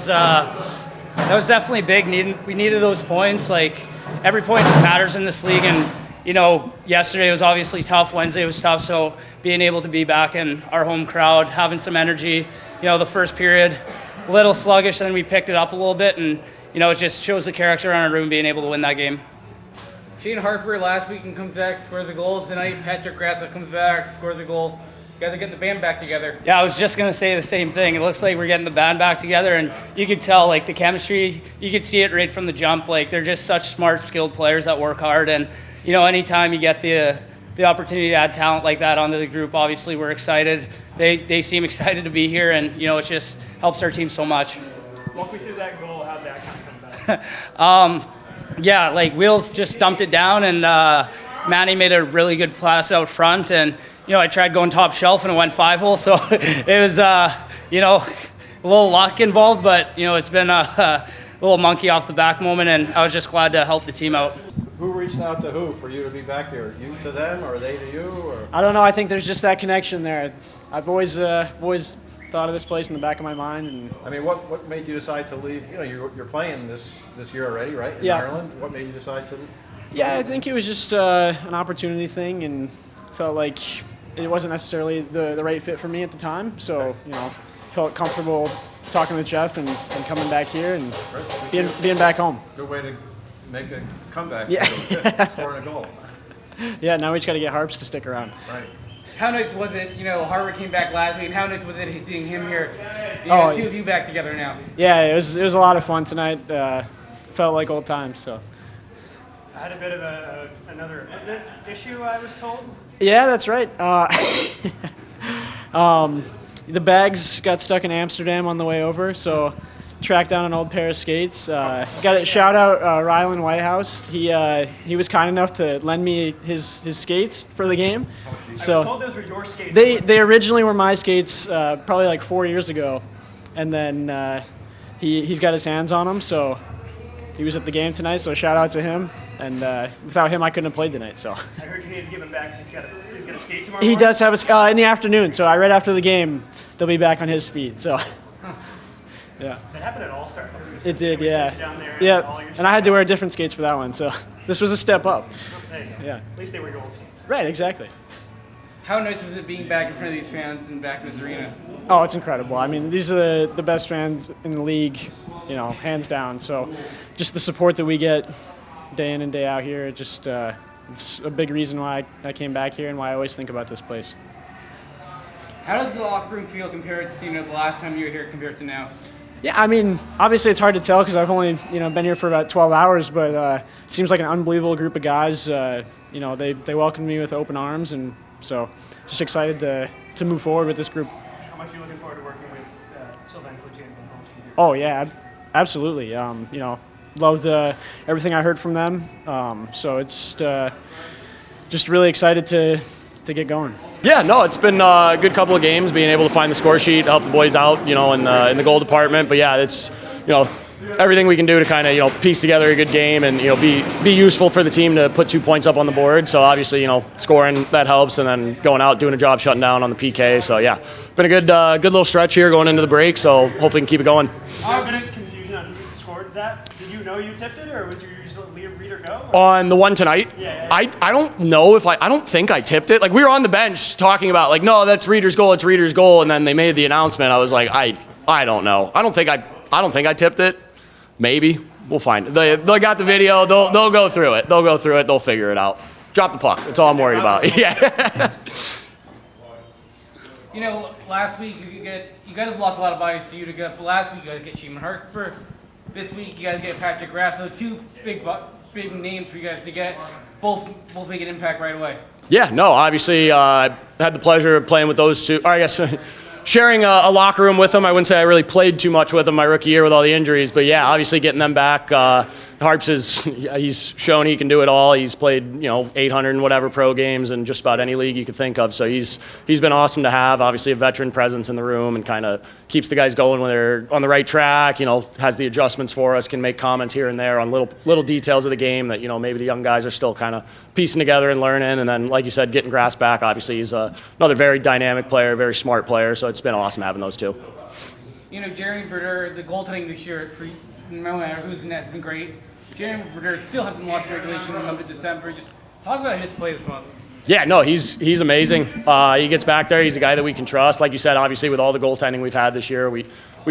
was definitely big. We needed those points. Like, every point matters in this league, and yesterday was obviously tough. Wednesday was tough. So being able to be back in our home crowd, having some energy. The first period, a little sluggish, then we picked it up a little bit, and it just shows the character on our room being able to win that game. Shane Harper last week and comes back, scores a goal. Tonight, Patrick Grasso comes back, scores a goal. You guys are getting the band back together. Yeah, I was just going to say the same thing. It looks like we're getting the band back together, and you could tell, like, the chemistry, you could see it right from the jump. Like, they're just such smart, skilled players that work hard, and, anytime you get the opportunity to add talent like that onto the group, obviously we're excited. They seem excited to be here, and, it just helps our team so much. Walk me through that goal, how'd that kind of come about? Yeah, like, Wheels just dumped it down, and Manny made a really good pass out front, and I tried going top shelf and it went 5-hole, so it was a little luck involved, but it's been a little monkey off the back moment, and I was just glad to help the team out. Who reached out to who for you to be back here? You to them, or they to you? Or? I don't know. I think there's just that connection there. I've always thought of this place in the back of my mind. And I mean, what made you decide to leave? You're playing this year already, right? In Ireland. What made you decide to leave? Yeah, I think it was just an opportunity thing, and felt like it wasn't necessarily the right fit for me at the time. So felt comfortable talking with Jeff and coming back here and being back home. Good way to make a comeback. Yeah. Scoring a goal. Yeah, now we just got to get Harps to stick around. Right. How nice was it, Harvard came back last week, and how nice was it seeing him here? Two of you back together now. Yeah, it was a lot of fun tonight. Felt like old times, so. I had a bit of another equipment issue, I was told. Yeah, that's right. The bags got stuck in Amsterdam on the way over, so tracked down an old pair of skates. Got a shout out Rylan Whitehouse. He was kind enough to lend me his skates for the game. So I was told those were your skates. They originally were my skates, probably like 4 years ago, and then he's got his hands on them. So he was at the game tonight. So shout out to him. And without him, I couldn't have played tonight. So I heard you need to give him back. So he's got a skate tomorrow. He does have in the afternoon. So right after the game, they'll be back on his feet. So. Yeah. That happened at All-Star. It did, yeah. Yeah, and I had to wear different skates for that one, so this was a step up. There you go. Yeah. At least they were your old skates. Right, exactly. How nice was it being back in front of these fans and back in this arena? Oh, it's incredible. I mean, these are the best fans in the league, hands down. So just the support that we get day in and day out here, it's a big reason why I came back here and why I always think about this place. How does the locker room feel compared to the last time you were here compared to now? Yeah, I mean, obviously it's hard to tell because I've only been here for about 12 hours, but it seems like an unbelievable group of guys. They welcomed me with open arms, and so just excited to move forward with this group. How much are you looking forward to working with Sylvain Cloutier and Ben Holmes? Oh yeah, absolutely. Loved everything I heard from them. So it's just really excited to get going. Yeah, no, it's been a good couple of games, being able to find the score sheet, help the boys out, in the goal department. But yeah, it's, everything we can do to kind of, piece together a good game and, be useful for the team to put 2 points up on the board. So obviously, scoring, that helps, and then going out, doing a job shutting down on the PK. So yeah, been a good little stretch here going into the break. So hopefully we can keep it going. There's been confusion on who scored that. Did you know you tipped it, or was you just read or go? On the one tonight, yeah. I don't know if I don't think I tipped it. Like, we were on the bench talking about, like, no, that's Reeder's goal, it's Reeder's goal, and then they made the announcement. I was like, I don't know. I don't think I tipped it. Maybe. We'll find it. They got the video. They'll go through it. They'll figure it out. Drop the puck. That's all I'm worried about. Yeah. Last week you guys have lost a lot of bodies for you to get. But last week you guys get Kishaun Harper. This week you guys get Patrick Grasso. Two big names for you guys to get. Both make an impact right away. Yeah, no, obviously I had the pleasure of playing with those two. Or I guess sharing a locker room with them. I wouldn't say I really played too much with them my rookie year with all the injuries, but yeah, obviously getting them back. Harps he's shown he can do it all. He's played 800 and whatever pro games in just about any league you could think of. So he's been awesome to have. Obviously a veteran presence in the room and kind of keeps the guys going when they're on the right track. Has the adjustments for us, can make comments here and there on little details of the game that maybe the young guys are still kind of piecing together and learning. And then, like you said, getting Grass back. Obviously he's another very dynamic player, very smart player. So it's been awesome having those two. Jeremy Berder, the goaltending this year for no matter who's in that has been great. Jeremy Berder still hasn't lost in regulation in the month of December. Just talk about his play this month. Yeah, no, he's amazing. He gets back there. He's a guy that we can trust. Like you said, obviously with all the goaltending we've had this year, we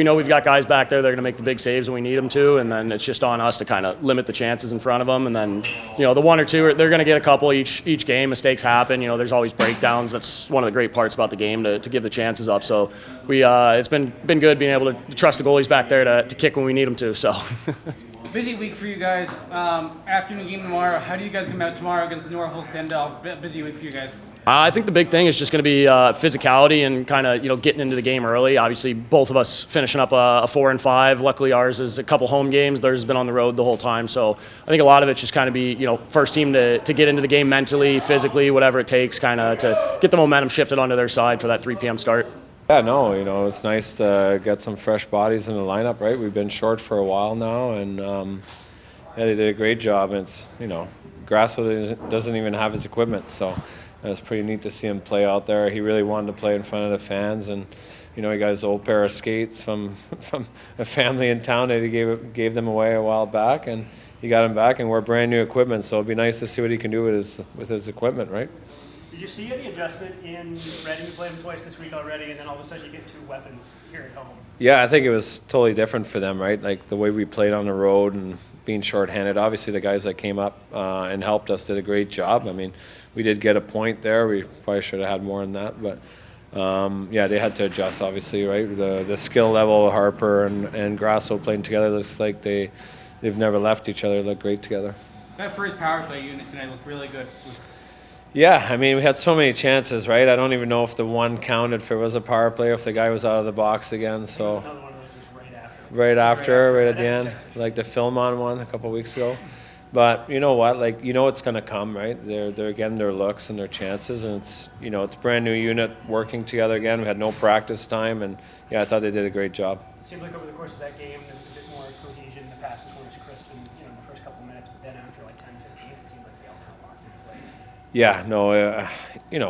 know we've got guys back there that are going to make the big saves when we need them to, and then it's just on us to kind of limit the chances in front of them. And then, the one or two, they're going to get a couple each game. Mistakes happen. There's always breakdowns. That's one of the great parts about the game, to give the chances up. So it's been good being able to trust the goalies back there to kick when we need them to. So. Busy week for you guys. Afternoon game tomorrow. How do you guys come out tomorrow against Norfolk Tyndall? Busy week for you guys. I think the big thing is just going to be physicality and kind of getting into the game early. Obviously, both of us finishing up a 4-5. Luckily, ours is a couple home games. Theirs has been on the road the whole time. So I think a lot of it's just kind of be first team to get into the game mentally, physically, whatever it takes, kind of to get the momentum shifted onto their side for that 3 p.m. start. Yeah, no, it's nice to get some fresh bodies in the lineup, right? We've been short for a while now, and they did a great job. And it's Grasso doesn't even have his equipment, so. It was pretty neat to see him play out there. He really wanted to play in front of the fans, and he got his old pair of skates from a family in town that he gave them away a while back, and he got them back, and we're brand new equipment. So it'd be nice to see what he can do with his equipment, right? Did you see any adjustment in Reading? You played him twice this week already, and then all of a sudden you get 2 weapons here at home. Yeah, I think it was totally different for them, right? Like the way we played on the road and being shorthanded. Obviously, the guys that came up and helped us did a great job. I mean, we did get a point there. We probably should have had more than that, but they had to adjust, obviously, right? The skill level of Harper and Grasso playing together looks like they've never left each other. Look great together. That first power play unit tonight looked really good. Yeah, I mean, we had so many chances, right? I don't even know if the one counted if it was a power play or if the guy was out of the box again. So Another one of those was right at the end, like the Friedmann one a couple weeks ago. But you know what? Like, it's going to come, right? They're again, their looks and their chances, and it's brand new unit working together again. We had no practice time, and I thought they did a great job. It seemed like over the course of that game, there was a bit more cohesion. The passes were as crisp in the first couple of minutes, but then after like 10-15, it seemed like they all kind of locked into place. Yeah, no,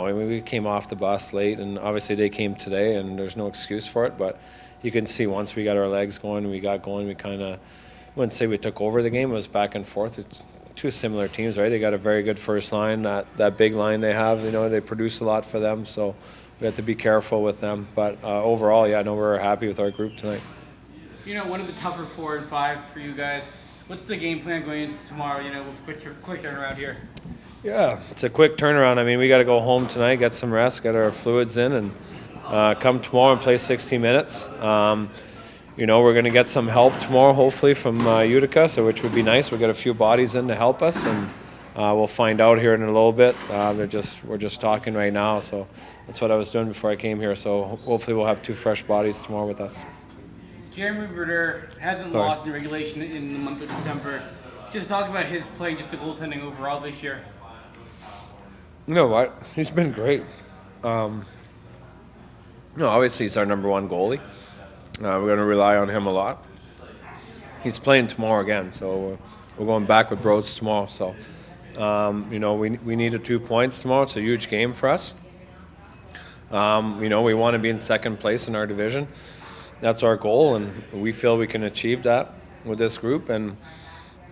I mean, we came off the bus late, and obviously they came today, and there's no excuse for it. But you can see once we got our legs going, we kind of. I wouldn't say we took over the game. It was back and forth. It's 2 similar teams, right? They got a very good first line. That big line they have, they produce a lot for them. So we have to be careful with them. But overall, we're happy with our group tonight. One of the tougher 4 and 5s for you guys. What's the game plan going into tomorrow? With quick turnaround here. Yeah, it's a quick turnaround. I mean, we got to go home tonight, get some rest, get our fluids in, and come tomorrow and play 60 minutes. We're going to get some help tomorrow, hopefully, from Utica, which would be nice. We've got a few bodies in to help us, and we'll find out here in a little bit. We're just talking right now, so that's what I was doing before I came here. So hopefully we'll have 2 fresh bodies tomorrow with us. Jeremy Berder hasn't lost in regulation in the month of December. Just talk about his play, just the goaltending overall this year. You know what? He's been great. Obviously he's our number 1 goalie. We're going to rely on him a lot. He's playing tomorrow again, so we're going back with Broads tomorrow. So, we needed 2 points tomorrow. It's a huge game for us. We want to be in second place in our division. That's our goal, and we feel we can achieve that with this group. And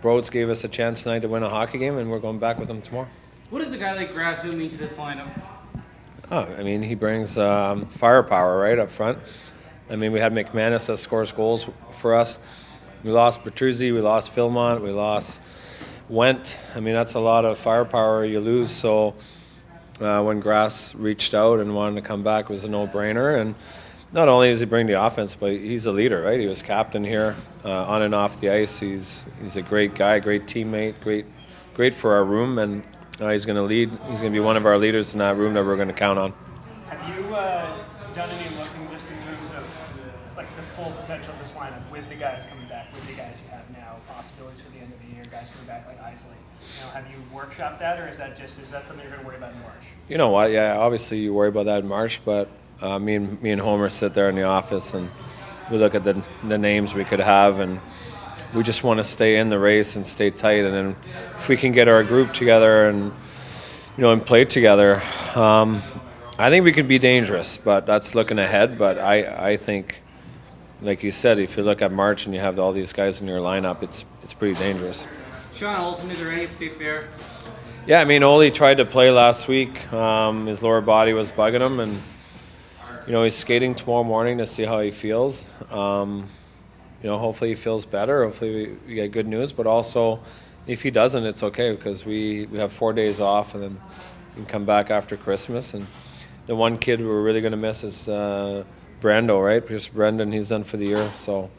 Broads gave us a chance tonight to win a hockey game, and we're going back with them tomorrow. What does a guy like Grasso mean to this lineup? I mean, he brings firepower right up front. I mean, we had McManus that scores goals for us. We lost Bertuzzi, we lost Friedmann, we lost Wendt. I mean, that's a lot of firepower you lose. So when Grass reached out and wanted to come back, it was a no-brainer. And not only does he bring the offense, but he's a leader, right? He was captain here on and off the ice. He's a great guy, great teammate, great for our room, and he's going to lead. He's going to be one of our leaders in that room that we're going to count on. Have you done any looking just in terms of like the full potential of this lineup with the guys coming back, with the guys you have now, possibilities for the end of the year, guys coming back like Isley? Have you workshopped that, or is that something you're going to worry about in March? You know what? Yeah, obviously you worry about that in March, but me and Homer sit there in the office and we look at the names we could have, and we just want to stay in the race and stay tight. And then if we can get our group together and play together, I think we could be dangerous. But that's looking ahead. But I think like you said, if you look at March and you have all these guys in your lineup, it's pretty dangerous. Sean Olsen, is there any update there? Yeah, I mean, Ole tried to play last week. His lower body was bugging him, and he's skating tomorrow morning to see how he feels. Hopefully he feels better. Hopefully we get good news. But also, if he doesn't, it's okay because we have 4 days off, and then we can come back after Christmas. And the one kid we're really going to miss is Brando, right? Because Brendan, he's done for the year. So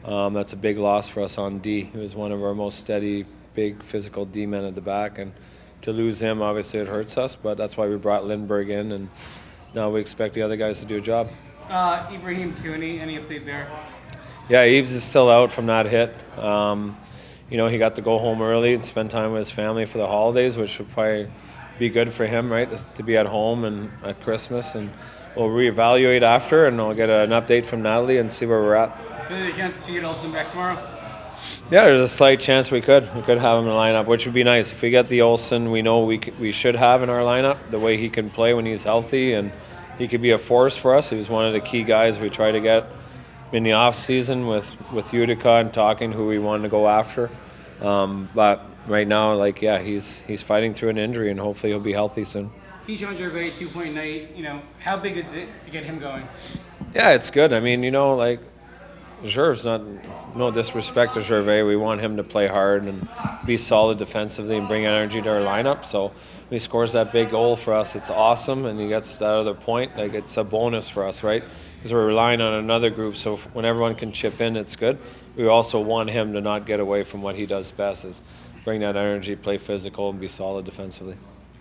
that's a big loss for us on D. He was one of our most steady, big, physical D men at the back. And to lose him, obviously it hurts us. But that's why we brought Lindbergh in, and now we expect the other guys to do a job. Ibrahim Tooney, any update there? Yeah, Eves is still out from that hit. He got to go home early and spend time with his family for the holidays, which would probably be good for him, right, to be at home and at Christmas. And we'll reevaluate after, and I'll get an update from Natalie and see where we're at. Is there a chance to see Olsen back tomorrow? Yeah, there's a slight chance we could have him in the lineup, which would be nice. If we get the Olsen we know we should have in our lineup, the way he can play when he's healthy, and he could be a force for us. He was one of the key guys we tried to get in the off season with Utica and talking who we wanted to go after. But right now, he's fighting through an injury, and hopefully he'll be healthy soon. Kishaun Gervais, 2-point night. How big is it to get him going? Yeah, it's good. I mean, Gerv's not, no disrespect to Gervais. We want him to play hard and be solid defensively and bring energy to our lineup. So when he scores that big goal for us, it's awesome, and he gets that other point. It's a bonus for us, right? Because we're relying on another group. So when everyone can chip in, it's good. We also want him to not get away from what he does best, is bring that energy, play physical, and be solid defensively.